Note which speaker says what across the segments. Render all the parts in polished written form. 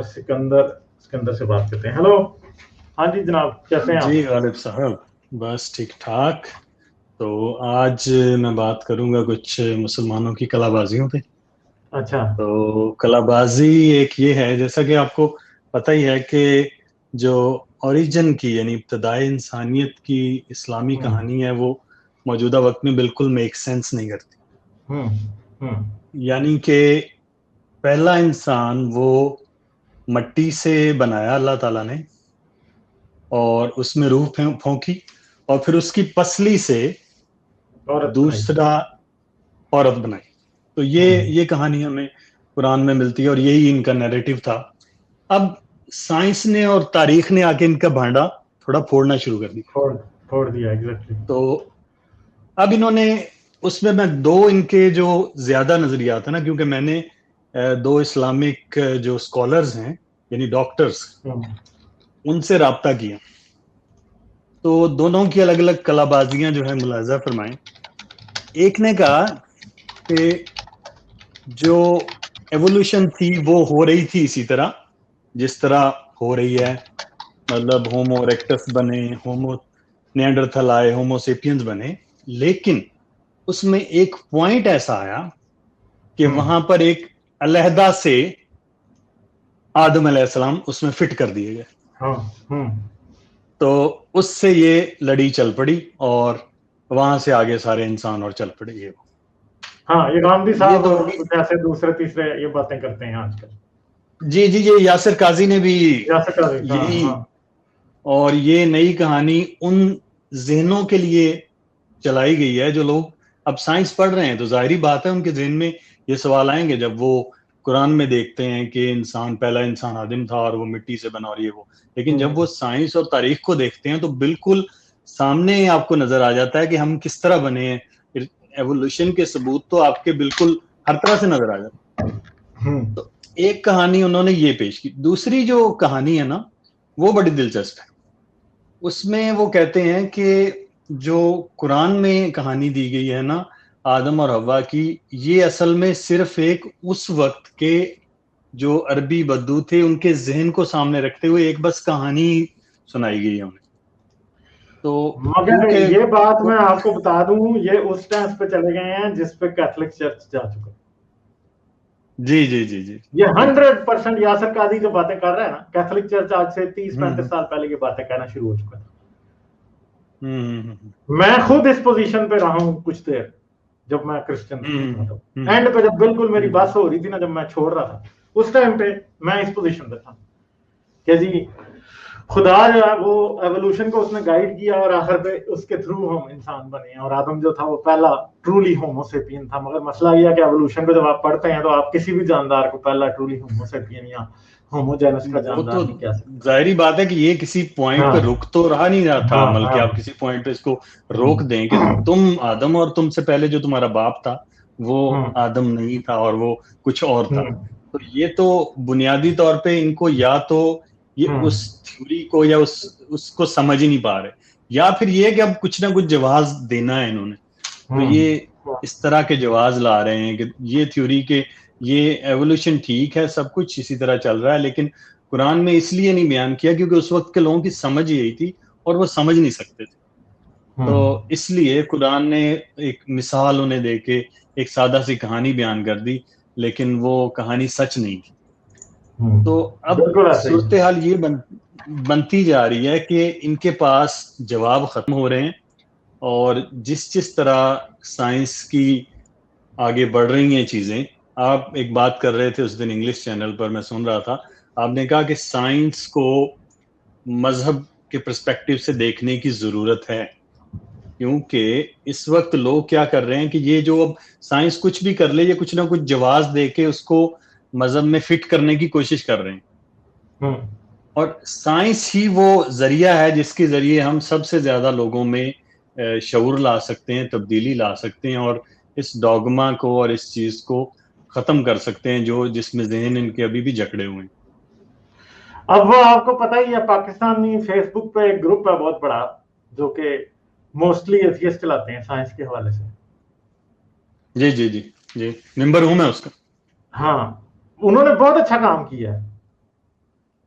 Speaker 1: سکندر سے بات کرتے ہیں. ہیلو. ہاں جی جناب, کیسے ہیں آپ؟
Speaker 2: جی غالب صاحب, بس ٹھیک ٹھاک. تو آج میں بات کروں گا کچھ مسلمانوں کی کلا بازیوں پہ.
Speaker 1: اچھا.
Speaker 2: تو کلا بازی ایک یہ ہے, جیسا کہ آپ کو پتہ ہی ہے کہ جو اوریجن کی یعنی ابتدائی انسانیت کی اسلامی کہانی ہے وہ موجودہ وقت میں بالکل میک سینس نہیں کرتی. یعنی کہ پہلا انسان وہ مٹی سے بنایا اللہ تعالیٰ نے, اور اس میں روح پھونکی, اور پھر اس کی پسلی سے دوسرا عورت بنائی. تو یہ کہانی ہمیں قرآن میں ملتی ہے, اور یہی ان کا نیریٹو تھا. اب سائنس نے اور تاریخ نے آ کے ان کا بھانڈا تھوڑا پھوڑنا شروع کر دیا.
Speaker 1: پھوڑ دیا ایگزیکٹلی.
Speaker 2: تو اب انہوں نے اس میں دو ان کے جو زیادہ نظریات ہیں نا, کیونکہ میں نے دو اسلامک جو اسکالرز ہیں یعنی ڈاکٹرز, ان سے رابطہ کیا. تو دونوں کی الگ الگ کلا بازیاں جو ہے ملاحظہ فرمائیں. ایک نے کہا کہ جو ایوولوشن تھی وہ ہو رہی تھی اسی طرح جس طرح ہو رہی ہے, مطلب ہومو ریکٹس بنے, ہومو نیانڈرتھل آئے, ہومو سیپینز بنے, لیکن اس میں ایک پوائنٹ ایسا آیا کہ وہاں پر ایک علیحدہ سے آدم علیہ السلام اس میں فٹ کر دیے گئے. تو اس سے یہ لڑی چل پڑی, اور وہاں سے آگے سارے انسان اور چل پڑے. یہ
Speaker 1: ہاں, یہ گاندھی صاحب ایسے دوسرے تیسرے یہ باتیں کرتے ہیں آج کل.
Speaker 2: جی یہ یاسر قاضی نے بھی یہی, اور یہ نئی کہانی ان ذہنوں کے لیے چلائی گئی ہے جو لوگ اب سائنس پڑھ رہے ہیں. تو ظاہری بات ہے ان کے ذہن میں یہ سوال آئیں گے جب وہ قرآن میں دیکھتے ہیں کہ پہلا انسان آدم تھا اور وہ مٹی سے بنا, اور یہ وہ. لیکن جب وہ سائنس اور تاریخ کو دیکھتے ہیں تو بالکل سامنے آپ کو نظر آ جاتا ہے کہ ہم کس طرح بنے ہیں. ایوولوشن کے ثبوت تو آپ کے بالکل ہر طرح سے نظر آ جاتا ہے. تو ایک کہانی انہوں نے یہ پیش کی. دوسری جو کہانی ہے نا وہ بڑی دلچسپ ہے. اس میں وہ کہتے ہیں کہ جو قرآن میں کہانی دی گئی ہے نا آدم اور حوا کی, یہ اصل میں صرف ایک اس وقت کے جو عربی بدو تھے ان کے ذہن کو سامنے رکھتے ہوئے ایک بس کہانی سنائی گئی ہے انہیں. تو
Speaker 1: مگر یہ بات میں آپ کو بتا دوں, یہ اس ٹائم پہ چلے گئے ہیں جس پہ کیتھولک چرچ جا چکا.
Speaker 2: جی
Speaker 1: یہ 100% یاسر قاضی جو باتیں کر رہے ہیں نا, کیتھولک چرچ آج سے 30-35 سال پہلے یہ باتیں کہنا شروع ہو چکا تھا. میں خود اس پوزیشن پہ رہا ہوں کچھ دیر, جب میں کرسچن تھا. اینڈ پہ جب بالکل میری بس ہو رہی تھی نا, جب میں چھوڑ رہا تھا, اس ٹائم پہ میں اس پوزیشن پہ تھا کہ جی خدا جو ہے وہ ایوولوشن کو اس نے گائیڈ کیا, اور آخر پہ اس کے تھرو ہم انسان بنے ہیں. اور آدم جو تھا وہ پہلا ٹرولی ہومو سیپین تھا. مگر مسئلہ یہ ہے کہ ایوولوشن کو جب آپ پڑھتے ہیں تو آپ کسی بھی جاندار کو پہلا ٹرولی ہومو سیپین یا ہوموجینس کا جاندار نہیں کہہ سکتے.
Speaker 2: ظاہری بات ہے کہ یہ کسی پوائنٹ پہ رک تو رہا نہیں رہا تھا عمل, کہ آپ کسی پوائنٹ پہ اس کو روک دیں کہ تم آدم اور تم سے پہلے جو تمہارا باپ تھا وہ آدم نہیں تھا اور وہ کچھ اور تھا. تو یہ تو بنیادی طور پہ ان کو یا تو یہ اس تھیوری کو یا اس کو سمجھ ہی نہیں پا رہے, یا پھر یہ کہ اب کچھ نہ کچھ جواز دینا ہے انہوں نے. تو یہ اس طرح کے جواز لا رہے ہیں کہ یہ تھیوری کے یہ ایوولوشن ٹھیک ہے, سب کچھ اسی طرح چل رہا ہے, لیکن قرآن میں اس لیے نہیں بیان کیا کیونکہ اس وقت کے لوگوں کی سمجھ یہی تھی اور وہ سمجھ نہیں سکتے تھے. تو اس لیے قرآن نے ایک مثال انہیں دے کے ایک سادہ سی کہانی بیان کر دی, لیکن وہ کہانی سچ نہیں تھی. تو اب صورتحال یہ بنتی جا رہی ہے کہ ان کے پاس جواب ختم ہو رہے ہیں, اور جس طرح سائنس کی آگے بڑھ رہی ہیں چیزیں. آپ ایک بات کر رہے تھے اس دن انگلش چینل پر, میں سن رہا تھا, آپ نے کہا کہ سائنس کو مذہب کے پرسپیکٹو سے دیکھنے کی ضرورت ہے, کیونکہ اس وقت لوگ کیا کر رہے ہیں کہ یہ جو اب سائنس کچھ بھی کر لے, یہ کچھ نہ کچھ جواز دے کے اس کو مذہب میں فٹ کرنے کی کوشش کر رہے ہیں. اور سائنس ہی وہ ذریعہ ہے جس کے ذریعے ہم سب سے زیادہ لوگوں میں شعور لا سکتے ہیں, تبدیلی لا سکتے ہیں, اور اس ڈوگما کو اور اس چیز کو ختم کر سکتے ہیں جس میں ذہن ان کے ابھی بھی جکڑے ہوئے ہیں.
Speaker 1: اب وہ آپ کو پتہ ہی ہے, پاکستانی فیس بک پہ ایک گروپ ہے بہت بڑا جو کہ موسٹلی ایتھیسٹ چلاتے ہیں سائنس کے حوالے سے.
Speaker 2: جی ممبر ہوں میں اس کا.
Speaker 1: ہاں, انہوں نے بہت اچھا کام کیا ہے.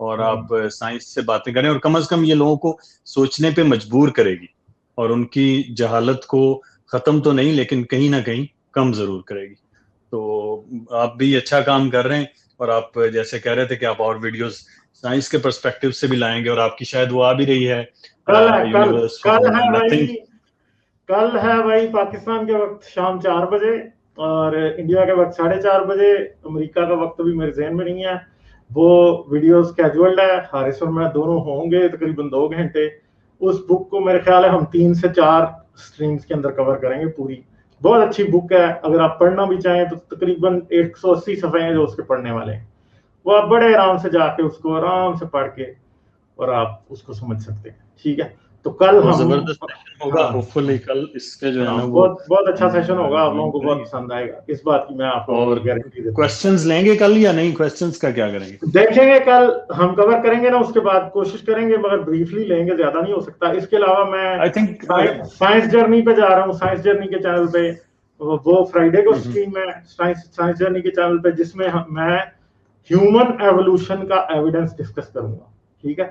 Speaker 2: اور آپ سائنس سے باتیں کریں, اور کم از کم یہ لوگوں کو سوچنے پہ مجبور کرے گی, اور ان کی جہالت کو ختم تو نہیں لیکن کہیں نہ کہیں کم ضرور کرے گی. تو آپ بھی اچھا کام کر رہے ہیں, اور آپ جیسے کہہ رہے تھے کہ آپ اور ویڈیوز سائنس کے پرسپیکٹیو سے بھی لائیں گے, اور آپ کی شاید وہ آ بھی رہی ہے یونیورس فرام نتھنگ.
Speaker 1: کل ہے بھائی پاکستان کے وقت شام 4 بجے, اور انڈیا کے وقت 4:30 بجے. امریکہ کا وقت بھی میرے ذہن میں نہیں ہے. وہ ویڈیوز کیجول ہے, حارث اور میں دونوں ہوں گے تقریباً 2 گھنٹے. اس بک کو میرے خیال ہے ہم 3 سے 4 سٹریمز کے اندر کور کریں گے پوری. بہت اچھی بک ہے, اگر آپ پڑھنا بھی چاہیں تو تقریباً 180 صفحے ہیں جو اس کے پڑھنے والے ہیں. وہ آپ بڑے آرام سے جا کے اس کو آرام سے پڑھ کے اور آپ اس کو سمجھ سکتے ہیں. ٹھیک ہے, تو کل ہم
Speaker 2: زبردست ہوگا ہوپ فلی. کل اس کے جو ہے نا وہ
Speaker 1: بہت اچھا سیشن ہوگا, آپ لوگوں کو بہت پسند آئے گا, اس بات کی میں آپ کو گارنٹی دیتا ہوں.
Speaker 2: کوسچنز لیں گے کل یا نہیں؟ کوسچنز کا کیا کریں گے؟
Speaker 1: دیکھیں گے کل ہم کور کریں گے نا, اس کے بعد کوشش کریں گے مگر بریفلی لیں گے, زیادہ نہیں ہو سکتا. اس کے علاوہ میں سائنس جرنی پہ جا رہا ہوں, سائنس جرنی کے چینل پہ. وہ فرائیڈے کو اسٹریم ہے سائنس جرنی کے چینل پہ, جس میں میں ہیومن ایوولوشن کا ایویڈنس ڈسکس کروں گا. ٹھیک ہے,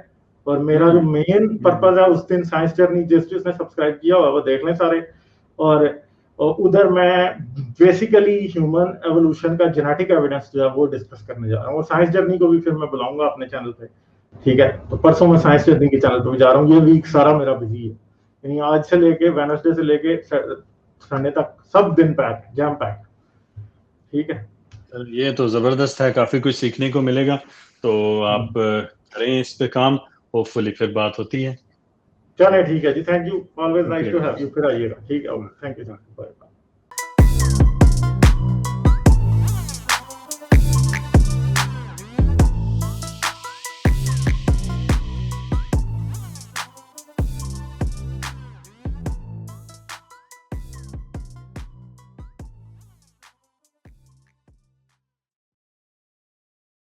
Speaker 1: اور میرا جو مین پرپز ہے اس دن سائنس جرنی جس نے سبسکرائب کیا ہوا وہ دیکھ لیں سارے. اور ادھر میں بیسیکلی ہیومن ایوولوشن کا جینیٹک ایویڈنس جو ہے وہ ڈسکس کرنے جا رہا ہوں, اور سائنس جرنی کو بھی پھر میں بلاؤں گا اپنے چینل پہ. ٹھیک ہے, تو پرسوں میں سائنس جرنی کے چینل پہ بھی جا رہا ہوں. یہ ویک سارا میرا بزی ہے, یعنی آج سے لے کے وینسڈے سے لے کے سنڈے تک سب دن پیک, جام پیک. ٹھیک ہے,
Speaker 2: یہ تو زبردست ہے, کافی کچھ سیکھنے کو ملے گا. تو آپ کریں اس پہ کام, ہوپ فلی پھر بات ہوتی ہے.
Speaker 1: چلیں ٹھیک ہے جی, thank you, always nice to have you. پھر آئیے گا. ٹھیک ہے, تھینک یو.